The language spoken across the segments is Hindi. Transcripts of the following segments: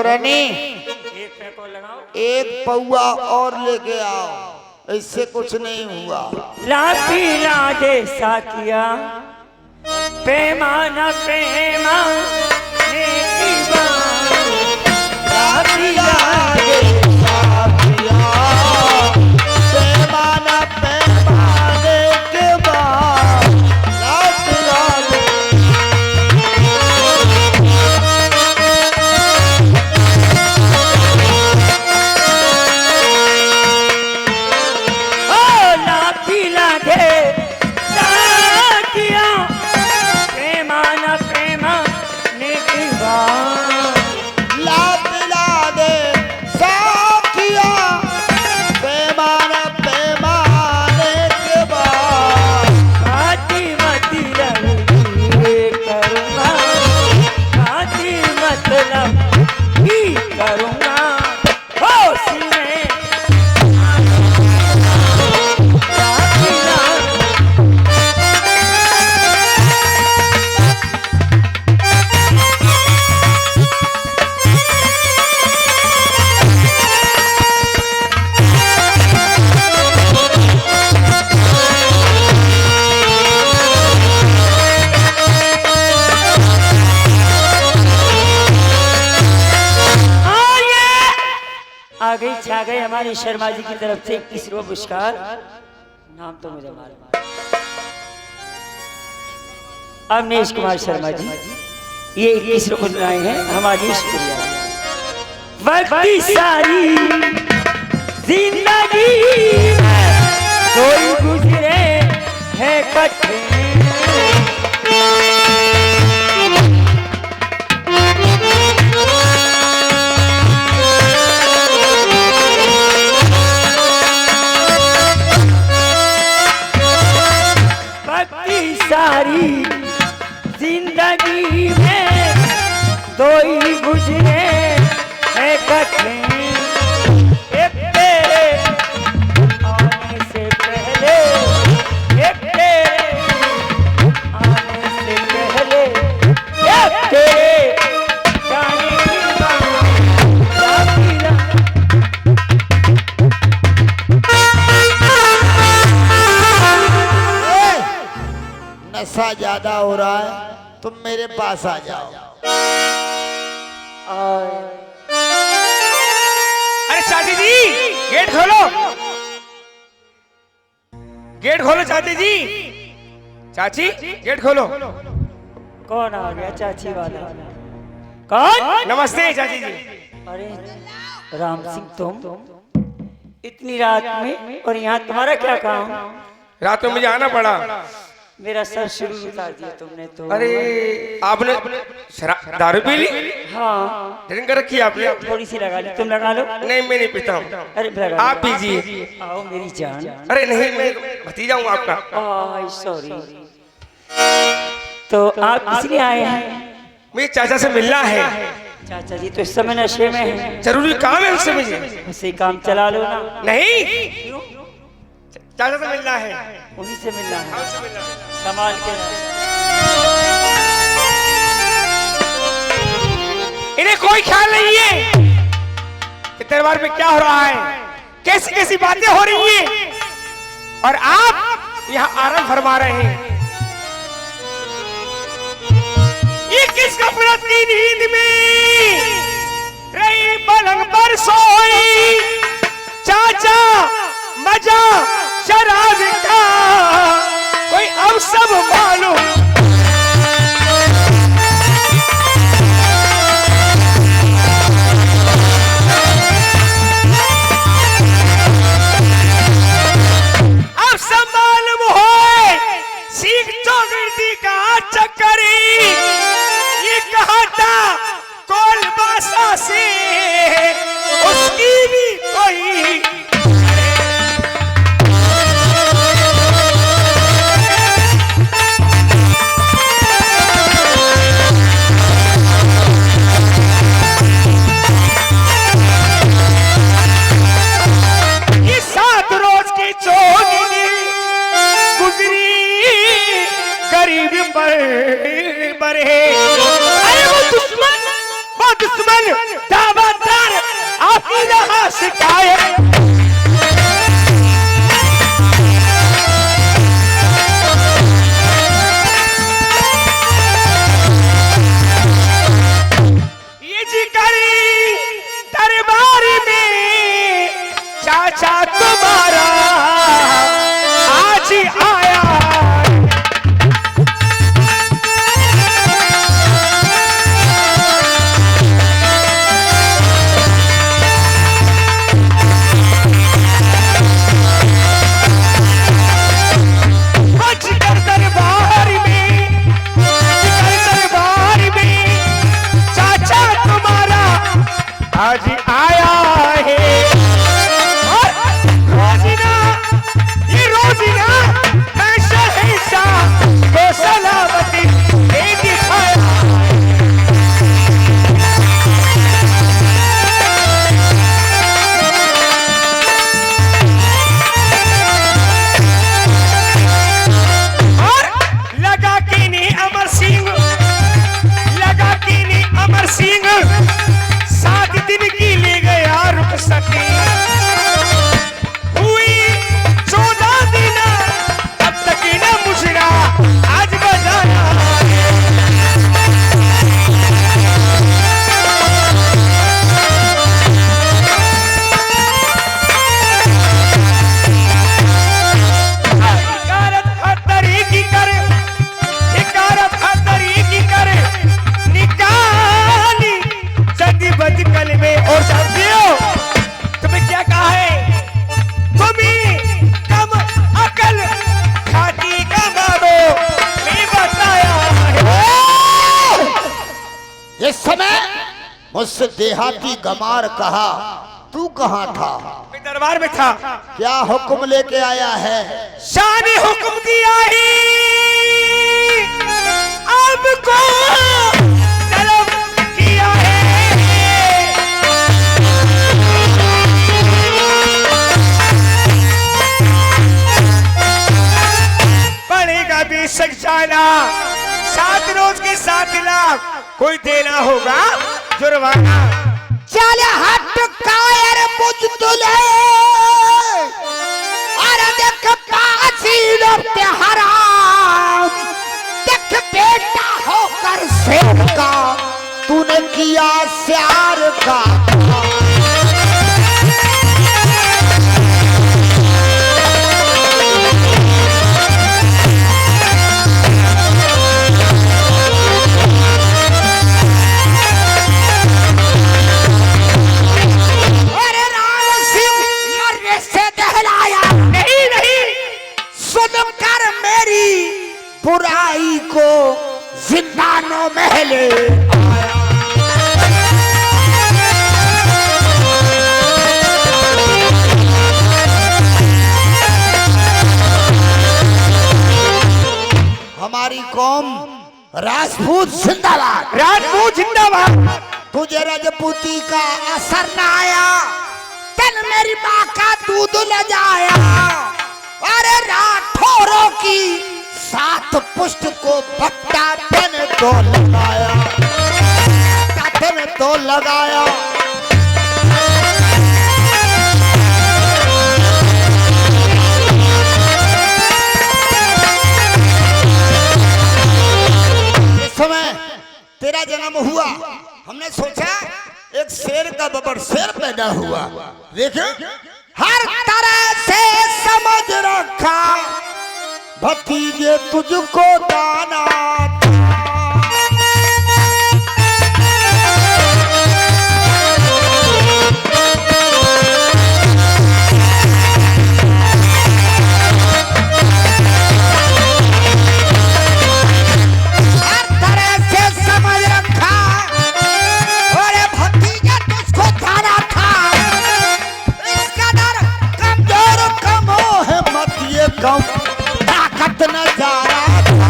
ठाकुरानी एक पैक और लगाओ। एक पौआ और लेके आओ, इससे कुछ नहीं हुआ। ला पीला दे साकिया पैमाना पैमाने की बात। ला पीला दे साथिया, पैमाना पैमाने के बाद रात रात ओ ला पीला दे साकिया पैमाना पैमाने की बात। ला पिला दे साथिया, पैमाना पैमाने के बाद खाती मती लगी करूँगा, खाती मतलब ही करूँगा। होश में राखीला आ गई छा गए हमारे शर्मा जी की तरफ से 21 रुपये पुरस्कार। नाम तो मुझे मालूम। अवनीश कुमार शर्मा जी ये 21 रुपये लाए हैं हमारी शुक्रिया। वक्ती सारी जिंदगी कोई गुजरे है कठिन। सारी जिंदगी में दो ही गुजरे है कठिन। एक तेरे आने से पहले, एक तेरे आने से पहले, एक तेरे जाने की नशा ज्यादा हो रहा है, तुम मेरे पास आ जाओ। अरे चाची जी गेट खोलो, गेट खोलो चाची जी। चाची गेट खोलो। कौन आ गया चाची वाला? कौन? नमस्ते चाची जी। अरे राम सिंह तुम इतनी रात में और यहाँ तुम्हारा क्या काम? रात में मुझे आना पड़ा। मेरा सर शुरू उतार दिया तुमने तो। अरे आपने दारू पी ली? हाँ ड्रिंक कर रखी है आपने? थोड़ी सी लगा ली, तुम लगा लो। नहीं मैं नहीं पीता हूँ। अरे लगा लो। आप पीजिए। आओ मेरी जान। अरे नहीं मैं भतीजा हूँ आपका। सॉरी। तो आप इसलिए आए हैं? मुझे चाचा से मिलना है। चाचा जी तो इस समय नशे में हैं। जरूरी काम है उससे मुझे। उसे काम चला लो ना। नहीं चाचा से मिलना है। उन्हीं से मिलना है। हाँ, उससे मिलना है। संभाल के। इन्हें कोई ख्याल नहीं है कि दरबार में क्या हो रहा है, कैसी कैसी बातें हो रही हैं, और आप यहाँ आराम फरमा रहे हैं। ये किस गफलत की नींद में रही पलंग पर सोई, चाचा मजा शराब का कोई अब सब मालूम। अब सब मालूम हो सीख चौगिर्दी का चक्करी, ये कहा था कोलबासा से उसकी भी कोई। बड़े अरे वो दुश्मन सिंह 7 दिन की ले गया रुखसती। हुई 14 दिन अब तक न मुझरा आज बजाना। और साथियों, तुम्हें क्या कहा है? तुम्हें कम अकल खाती का मारो मैं बताया है। इस समय मुझसे देहाती गमार कहा, तू कहाँ था? मैं दरबार में था। क्या हुक्म लेके आया है? शाह ने हुक्म दिया है आपको तलब किया है। पड़ेगा बेशक जाना 7 रोज के 7 लाख कोई देना होगा जुर्माना। चल हट कायर बुजदुले अरे देख पासी लोग हराम, देख बेटा होकर शेर का तूने किया श्यार का। बुराई को जिंदानों में ले आया। हमारी कौम राजपूत जिंदाबाद, राजपूत जिंदाबाद। तुझे राजपूती का असर न आया, तन मेरी माँ का दूध ले जाया। अरे राठौरों की 7 पुष्ट को भट्टा ने तो लगाया, ताते ने तो लगाया। इस समय तेरा जन्म हुआ, हमने सोचा एक शेर का बबर शेर पैदा हुआ। देखे हर तरह से समझ रखा भतीजे तुझको दाना हर तरह से समझ रखा। अरे भतीजे तुझको दाना था, इस कदर कमजोर कमो है मत ये कम नजारा था।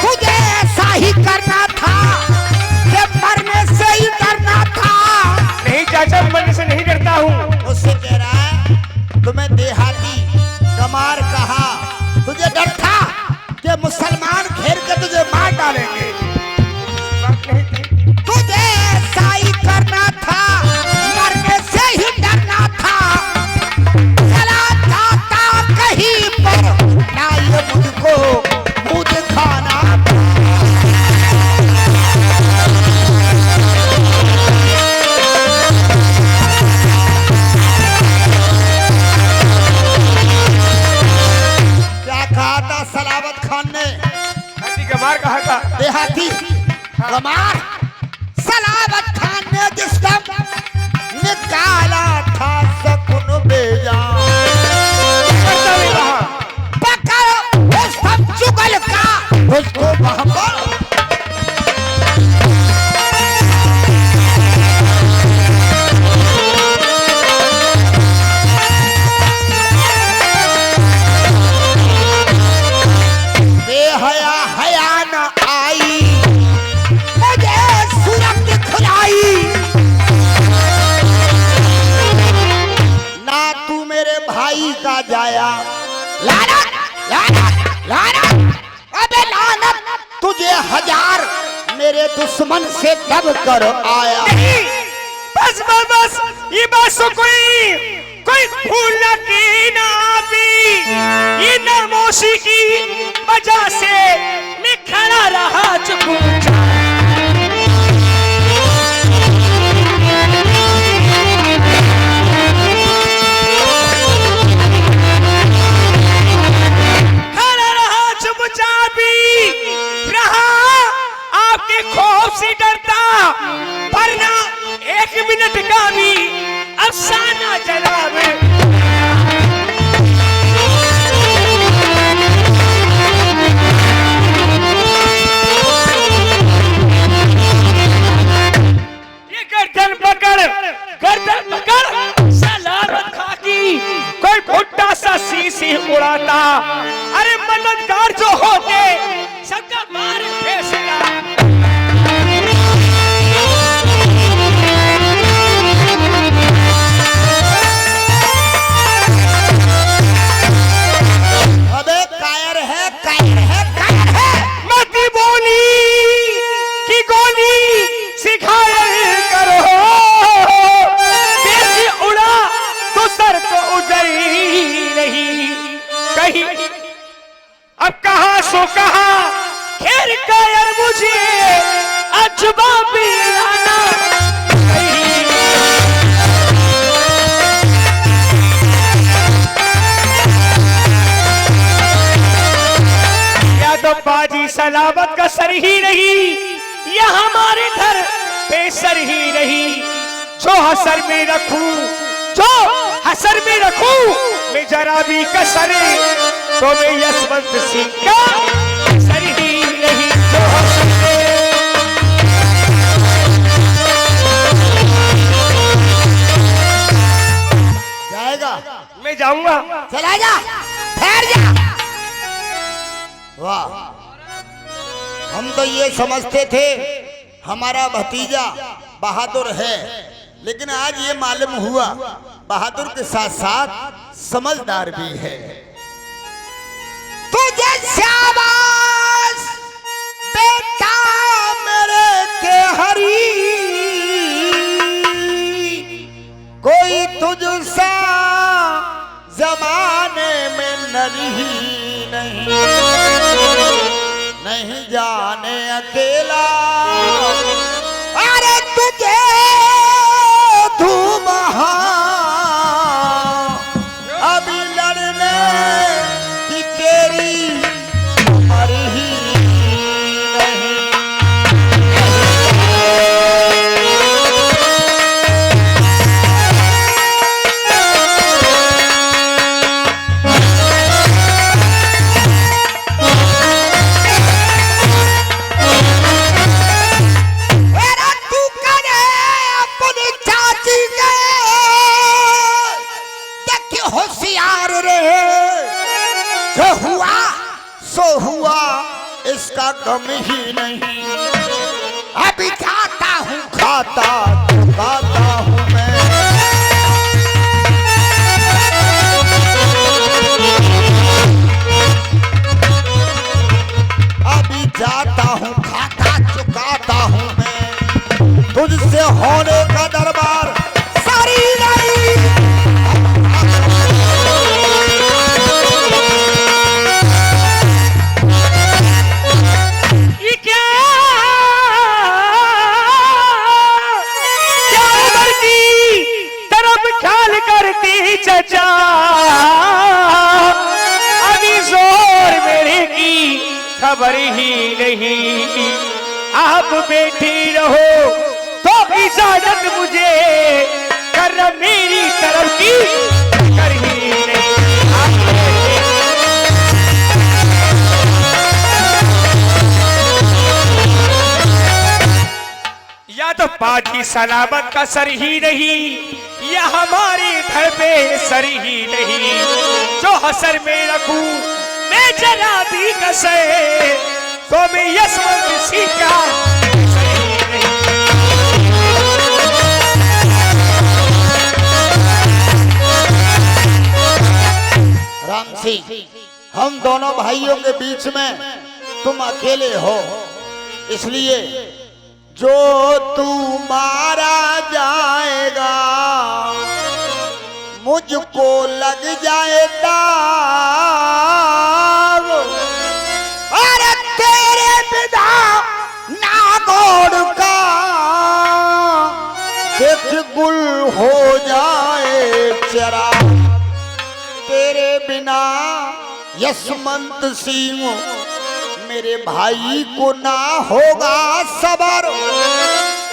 मुझे ऐसा ही करना था, ये मरने से ही डरना था। नहीं चाचा, मरने से नहीं डरता हूँ। उससे कह रहा है तुम्हें देहाती गमार कहा, तुझे डर था कि मुसलमान घेर के तुझे मार डालेंगे। तुझे ऐसा ही करना था, मरने से ही डरना था। चला जाता कहीं पर ना ये मुझको मुँह दिखाना था। क्या कहा था सलावत खान ने? गमार कहा था। देहाती गमार सलावत खान ने जिसका निकाला था सकुन बेजान, पकड़ उस सब चुगल का उसको महबूब। बेहया हया न आई मुझे का जाया। लानत लानत लानत, अबे लानत तुझे हजार मेरे दुश्मन से दब कर आया। नहीं, बस बस बस, ये बात तो कोई भूल की ना भी, ये नामोशी की वजह से मैं खड़ा रहा चुप चाप। आपके खौफ से डरता, वरना एक मिनट का भी अफसाना जनाब। ये गर्दन पकड़ सलामत खाकी कोई भुट्टा सा शीशी उड़ाता। अरे मददगार जो होते सबका मार फैसला। अबे कायर है कायर है कायर है। मत बोली कि गोली सिखाए करो, देसी उड़ा तो सर को उजरी नहीं कहीं। अब कहां सो कहां खेर कायर मुझे अजबा भी लाना नहीं। या तो बाजी सलामत का सर ही नहीं, या हमारे घर पे सर ही नहीं। जो हसर में रखूं, जो हसर में रखूं मैं जरा भी कसर, तो मैं यशवंत सिंह का सर ही नहीं। जो हसर में जाएगा, मैं जाऊंगा। चला जा, ठहर जा। वाह, हम तो ये समझते थे हमारा भतीजा बहादुर है, लेकिन आज ये मालूम हुआ बहादुर के साथ साथ समझदार भी है। तुझे शाबाश बेटा मेरे के हरी, कोई तुझसा जमाने में नहीं नहीं जाने अकेला। अरे तुझे धूम अभी लड़ने की तेरी उम्र ही नहीं। होशियार रहे, जो हुआ सो हुआ इसका गम ही नहीं। अभी जाता हूँ खाता चुकाता हूँ मैं। अभी जाता हूँ खाता चुकाता हूँ मैं। तुझसे होने का दरबार सारी नहीं। चचा अभी जोर मेरे की खबर ही नहीं। आप बैठी रहो तो इजाजत मुझे कर मेरी तरफ की कर ही नहीं। या तो बाजी सलामत का सर ही नहीं, या हमारे घर पे सर ही नहीं। जो हसर में रखूं मैं जरा भी कसे, तो मैं यशवंत सिंह का सर ही नहीं। सिंह, हम दोनों भाइयों के बीच में तुम अकेले हो, इसलिए जो तू मारा जाएगा मुझको लग जाए दाग। अरे तेरे बिना नागौर का देख गुल हो जाए चरा, तेरे बिना यशवंत सिंह मेरे भाई को ना होगा सबर।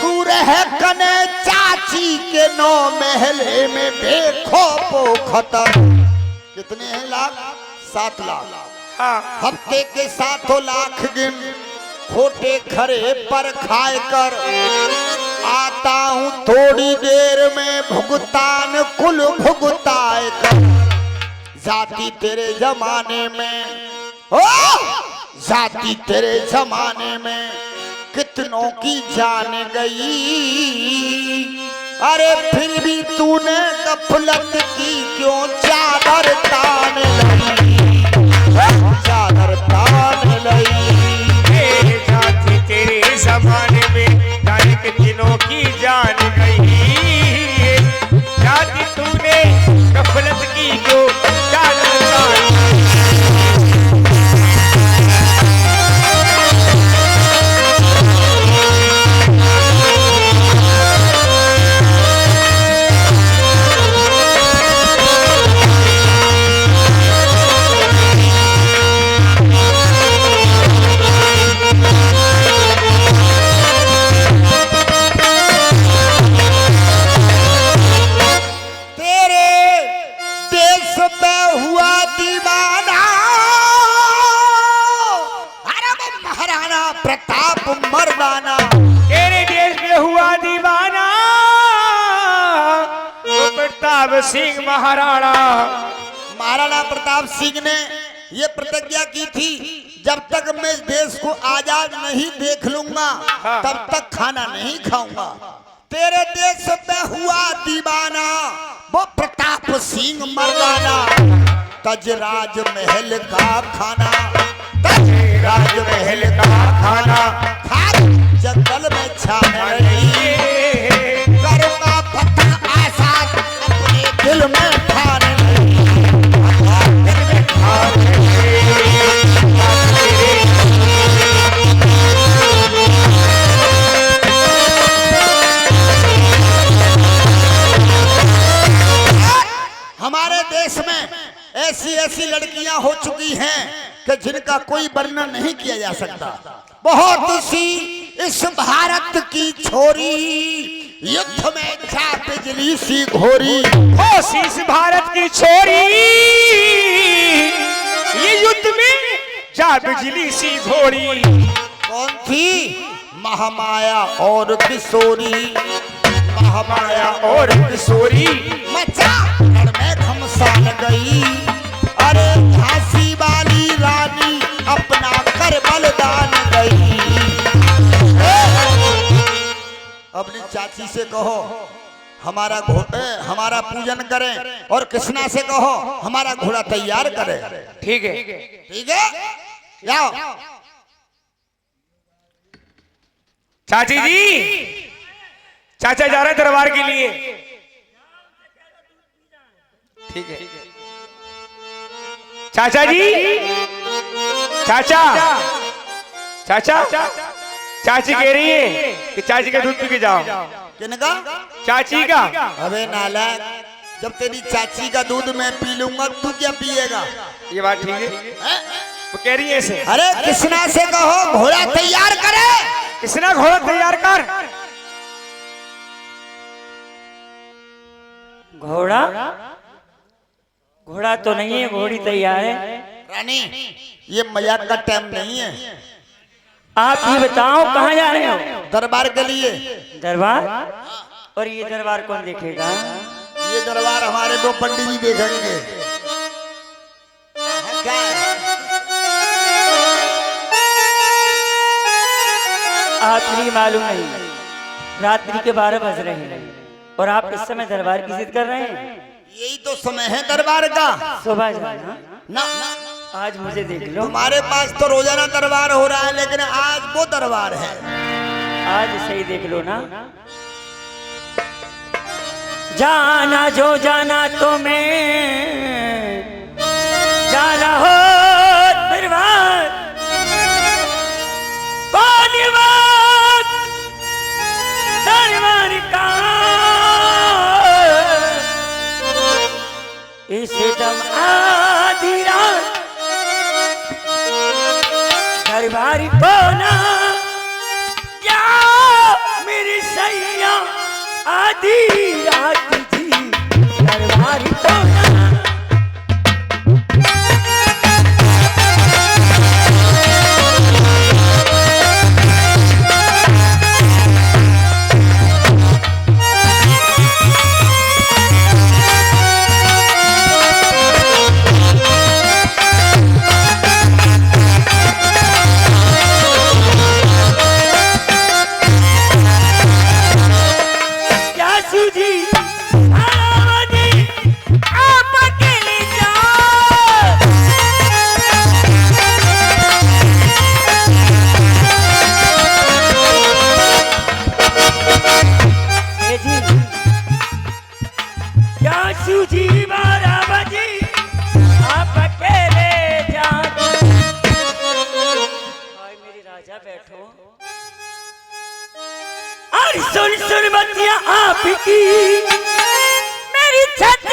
तू रह कने चाची के 9 महले में देखो पोखतर। कितने हैं लाख? 7 लाख। हाँ। हफ्ते के 7 लाख गिन खोटे खरे पर खाए कर आता हूँ थोड़ी देर में भुगतान कुल भुगताए कर। जाति तेरे जमाने में ओ जाति तेरे जमाने में कितनों की जान गई, अरे फिर भी तूने गफलत की क्यों चादर तान लई, चादर तान लई। जाति तेरे जमाने में जाने कितनों की जान गई, जाति तूने गफलत की क्यों चादर तान। मर्दाना तेरे देश में हुआ दीवाना वो प्रताप सिंह महाराणा। महाराणा प्रताप सिंह ने ये प्रतिज्ञा की थी, जब तक मैं देश को आजाद नहीं देख लूंगा तब तक खाना नहीं खाऊंगा। तेरे देश पे हुआ दीवाना वो प्रताप सिंह मर्दाना। तज राज महल का खाना, तज राज महल का खाना जंगल में छान रही, करूंगा फतह आजाद अपने दिल में ठान रही। हमारे देश में ऐसी ऐसी लड़कियां हो चुकी हैं कि जिनका कोई वर्णन नहीं किया जा सकता। बहुत सी इस भारत की छोरी युद्ध में जा बिजली सी घोरी। इस भारत की छोरी ये युद्ध में जा बिजली सी घोरी। कौन थी? महामाया और किशोरी, महामाया और किशोरी मचा में घमसान गई। अरे झांसी वाली रानी अपना कर बलिदान गई। अपनी चाची से कहो हमारा पूजन करें, और कृष्णा से कहो हमारा घोड़ा तैयार करें। ठीक है, ठीक है, जाओ। चाची जी, चाचा जा रहे दरबार के लिए। ठीक है चाचा जी, चाचा चाचा चाची कह रही है कि चाची का दूध पी के जाओ। किनका? चाची का। अबे नालायक, जब तेरी चाची का दूध मैं पी लूंगा तू क्या पिएगा? ये बात ठीक है, वो कह रही है ऐसे। अरे कृष्णा से कहो घोड़ा तैयार करे। कृष्णा घोड़ा तैयार कर। घोड़ा घोड़ा तो नहीं है, घोड़ी तैयार है। रानी ये मजाक का टाइम नहीं है। आप ये बताओ कहाँ जा रहे हो? दरबार के लिए। दरबार? और ये दरबार कौन देखेगा? ये दरबार हमारे 2 पंडित जी देखेंगे। क्या है? आपको मालूम नहीं, रात्रि के 12 बज रहे हैं और आप इस समय दरबार की जिद कर रहे हैं। यही तो समय है दरबार का। सुबह जाना। ना आज मुझे देख लो। तुम्हारे पास तो रोजाना दरबार हो रहा है, लेकिन आज वो दरबार है। आज सही देख लो ना। जाना जो जाना तो मैं जाना हो दरबार, कौन बात दरबार का इस दम आधी रात दरबार को ना या मेरी सैया आधी रात जी दरबार को ना। सुन सुन बतिया आपकी मेरी छत